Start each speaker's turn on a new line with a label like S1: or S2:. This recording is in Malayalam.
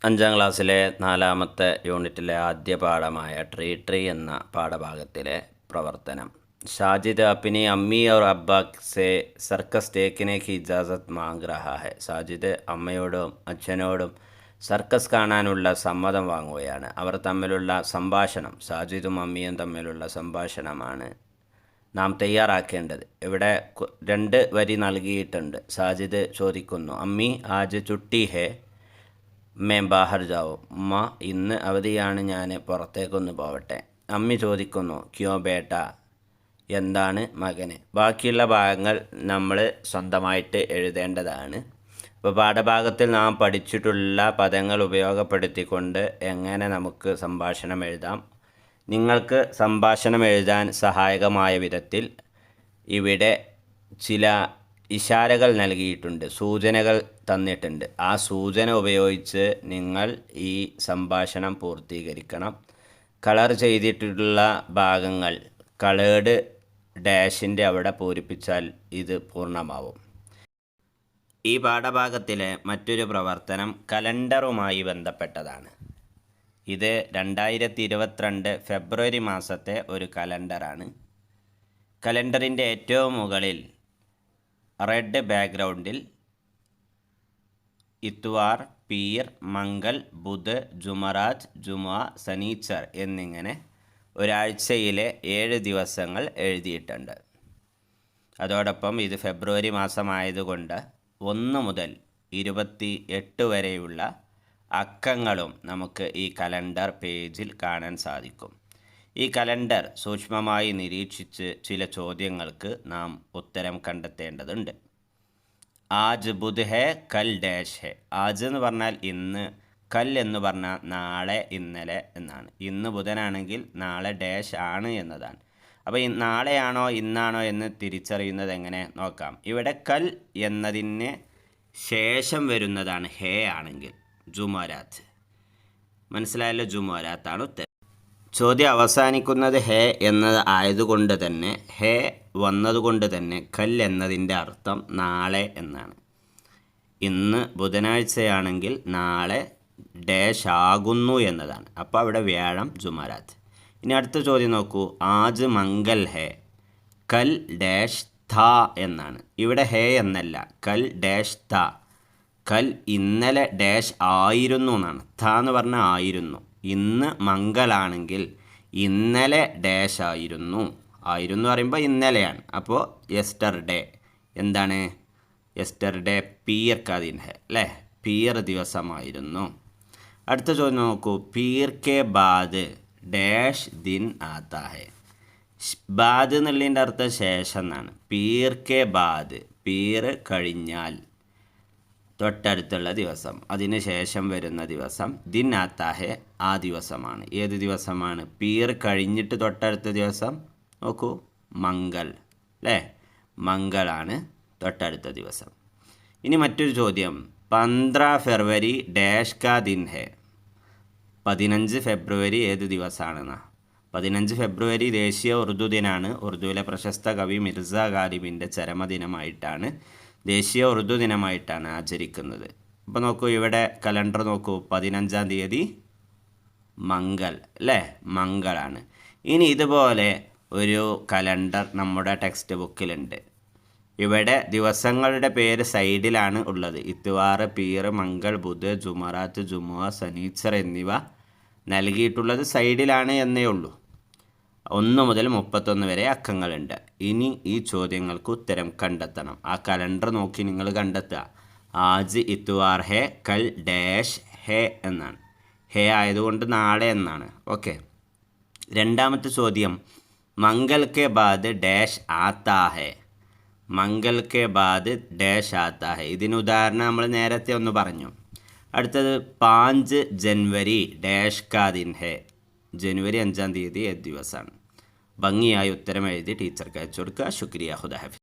S1: അഞ്ചാം ക്ലാസ്സിലെ 4ാമത്തെ യൂണിറ്റിലെ ആദ്യ പാഠമായ ട്രീ എന്ന പാഠഭാഗത്തിലെ പ്രവർത്തനം. ഷാജിദ് अपनी अम्मी और अब्बा से സർക്കസ് देखने की इजाज़त मांग रहा है. ഷാജിദ് അമ്മയോടും അച്ഛനോടും സർക്കസ് കാണാനുള്ള സമ്മതം വാങ്ങുകയാണ്. അവർ തമ്മിലുള്ള സംഭാഷണം, ഷാജിദും അമ്മിയും തമ്മിലുള്ള സംഭാഷണമാണ് നാം തയ്യാറാക്കേണ്ടത്. ഇവിടെ 2 വരി നൽകിയിട്ടുണ്ട്. ഷാജിദ് ചോദിക്കുന്നു, അമ്മി ആജ് ചുട്ടി ഹേ മേ ബാഹർ ജാവും. ഉമ്മ, ഇന്ന് അവധിയാണ്, ഞാൻ പുറത്തേക്കൊന്ന് പോവട്ടെ. അമ്മി ചോദിക്കുന്നു, ക്യോ ബേട്ട, എന്താണ് മകന്. ബാക്കിയുള്ള ഭാഗങ്ങൾ നമ്മൾ സ്വന്തമായിട്ട് എഴുതേണ്ടതാണ്. അപ്പോൾ പാഠഭാഗത്തിൽ നാം പഠിച്ചിട്ടുള്ള പദങ്ങൾ ഉപയോഗപ്പെടുത്തിക്കൊണ്ട് എങ്ങനെ നമുക്ക് സംഭാഷണം എഴുതാം. നിങ്ങൾക്ക് സംഭാഷണം എഴുതാൻ സഹായകമായ വിധത്തിൽ ഇവിടെ ചില ഇഷാരകൾ നൽകിയിട്ടുണ്ട്, സൂചനകൾ തന്നിട്ടുണ്ട്. ആ സൂചന ഉപയോഗിച്ച് നിങ്ങൾ ഈ സംഭാഷണം പൂർത്തീകരിക്കണം. കളർ ചെയ്തിട്ടുള്ള ഭാഗങ്ങൾ കളേർഡ് ഡാഷിൻ്റെ അവിടെ പൂരിപ്പിച്ചാൽ ഇത് പൂർണ്ണമാവും. ഈ പാഠഭാഗത്തിലെ മറ്റൊരു പ്രവർത്തനം കലണ്ടറുമായി ബന്ധപ്പെട്ടതാണ്. ഇത് 2022 ഫെബ്രുവരി മാസത്തെ ഒരു കലണ്ടറാണ്. കലണ്ടറിൻ്റെ ഏറ്റവും മുകളിൽ റെഡ് ബാക്ക്ഗ്രൗണ്ടിൽ ഇത്വാർ, പീർ, മംഗൾ, ബുധ്, ജുമറാത്ത്, ജുമുഅ, ശനീച്ചർ എന്നിങ്ങനെ ഒരാഴ്ചയിലെ 7 ദിവസങ്ങൾ എഴുതിയിട്ടുണ്ട്. അതോടൊപ്പം ഇത് ഫെബ്രുവരി മാസമായതുകൊണ്ട് 1 മുതൽ 28 വരെയുള്ള അക്കങ്ങളും നമുക്ക് ഈ കലണ്ടർ പേജിൽ കാണാൻ സാധിക്കും. ഈ കലണ്ടർ സൂക്ഷ്മമായി നിരീക്ഷിച്ച് ചില ചോദ്യങ്ങൾക്ക് നാം ഉത്തരം കണ്ടെത്തേണ്ടതുണ്ട്. ആജ് ബുധ് ഹേ കൽ ഡാഷ് ഹേ. ആജ് എന്ന് പറഞ്ഞാൽ ഇന്ന്, കൽ എന്ന് പറഞ്ഞാൽ നാളെ, ഇന്നലെ എന്നാണ്. ഇന്ന് ബുധനാണെങ്കിൽ നാളെ ഡാഷ് ആണ് എന്നതാണ്. അപ്പോൾ നാളെയാണോ ഇന്നാണോ എന്ന് തിരിച്ചറിയുന്നത് എങ്ങനെ നോക്കാം. ഇവിടെ കൽ എന്നതിന് ശേഷം വരുന്നതാണ് ഹേ ആണെങ്കിൽ ജുമറാത്ത്. മനസ്സിലായല്ലോ, ജുമറാത്താണ് ഉത്തരം. ചോദ്യം അവസാനിക്കുന്നത് ഹേ എന്നത് ആയതുകൊണ്ട് തന്നെ, ഹേ വന്നതുകൊണ്ട് തന്നെ കൽ എന്നതിൻ്റെ അർത്ഥം നാളെ എന്നാണ്. ഇന്ന് ബുധനാഴ്ചയാണെങ്കിൽ നാളെ ഡാഷ് ആകുന്നു എന്നതാണ്. അപ്പോൾ അവിടെ വ്യാഴം ജുമറാത്ത്. ഇനി അടുത്ത ചോദ്യം നോക്കൂ. ആജ് മംഗൽ ഹേ കൽ ഡാഷ് ഥ എന്നാണ്. ഇവിടെ ഹേ എന്നല്ല, കൽ ഡാഷ് ഥ. കൽ ഇന്നലെ ഡാഷ് ആയിരുന്നു എന്നാണ്. ഥ എന്ന് പറഞ്ഞാൽ ആയിരുന്നു. ഇന്ന് മംഗളാണെങ്കിൽ ഇന്നലെ ഡാഷ് ആയിരുന്നു. ആയിരുന്നു പറയുമ്പോൾ ഇന്നലെയാണ്. അപ്പോൾ യെസ്റ്റർഡേ എന്താണ്? യെസ്റ്റർഡേ പീർ കാ ദിൻ ഹെ അല്ലേ, പീർ ദിവസമായിരുന്നു. അടുത്ത ചോദ്യം നോക്കൂ. പീർ കെ ബാദ് ഡാഷ് ദിൻ ആത്താ ഹെ. ബാദ് എന്നുള്ളതിൻ്റെ അർത്ഥം ശേഷം എന്നാണ്. പീർ കെ ബാദ്, പീർ കഴിഞ്ഞാൽ തൊട്ടടുത്തുള്ള ദിവസം, അതിന് ശേഷം വരുന്ന ദിവസം. ദിൻ ആത്താ ഹെ ആ ദിവസമാണ്. ഏത് ദിവസമാണ്? പീർ കഴിഞ്ഞിട്ട് തൊട്ടടുത്ത ദിവസം നോക്കൂ, മംഗൾ അല്ലേ, മംഗളാണ് തൊട്ടടുത്ത ദിവസം. ഇനി മറ്റൊരു ചോദ്യം. 15 ഫെബ്രുവരി ഡാഷ് കാ ദിൻ ഹെ. 15 ഫെബ്രുവരി ഏത് ദിവസമാണെന്നാ? 15 ഫെബ്രുവരി ദേശീയ ഉറുദു ദിനാണ്. ഉറുദുവിലെ പ്രശസ്ത കവി മിർസ ഗാലിബിൻ്റെ ചരമദിനമായിട്ടാണ്, ദേശീയ ഉറുദു ദിനമായിട്ടാണ് ആചരിക്കുന്നത്. അപ്പോൾ നോക്കൂ, ഇവിടെ കലണ്ടർ നോക്കൂ, 15-ാം തീയതി മംഗൾ അല്ലേ, മംഗളാണ്. ഇനി ഇതുപോലെ ഒരു കലണ്ടർ നമ്മുടെ ടെക്സ്റ്റ് ബുക്കിലുണ്ട്. ഇവിടെ ദിവസങ്ങളുടെ പേര് സൈഡിലാണ് ഉള്ളത്. ഇത്വാർ, പീർ, മംഗൾ, ബുധ്, ജുമറാത്ത്, ജുമുഅ, ശനീച്ചർ എന്നിവ നൽകിയിട്ടുള്ളത് സൈഡിലാണ് എന്നേ ഉള്ളൂ. 1 മുതൽ 31 വരെ അക്കങ്ങളുണ്ട്. ഇനി ഈ ചോദ്യങ്ങൾക്ക് ഉത്തരം കണ്ടെത്തണം. ആ കലണ്ടർ നോക്കി നിങ്ങൾ കണ്ടെത്തുക. ആജ് ഇത്വാർ ഹേ കൽ ഡാഷ് ഹേ എന്നാണ്. ഹേ ആയതുകൊണ്ട് നാളെ എന്നാണ്. ഓക്കെ. രണ്ടാമത്തെ ചോദ്യം. മംഗൾ കെ ബാദ് ഡാഷ് ആത്താ ഹേ. മംഗൾ കെ ബാദ് ഡാഷ് ആത്താ ഹേ. ഇതിന് ഉദാഹരണം നമ്മൾ നേരത്തെ ഒന്ന് പറഞ്ഞു. അടുത്തത് 5 ജനുവരി ഡാഷ് കാ ദിൻ ഹേ. ജനുവരി 5-ാം തീയതി ഏത് ദിവസമാണ്? ഭംഗിയായി ഉത്തരം എഴുതി ടീച്ചർക്ക് അയച്ചു കൊടുക്കുക. ശുക്രിയ. ഖുദാ ഹാഫിസ്.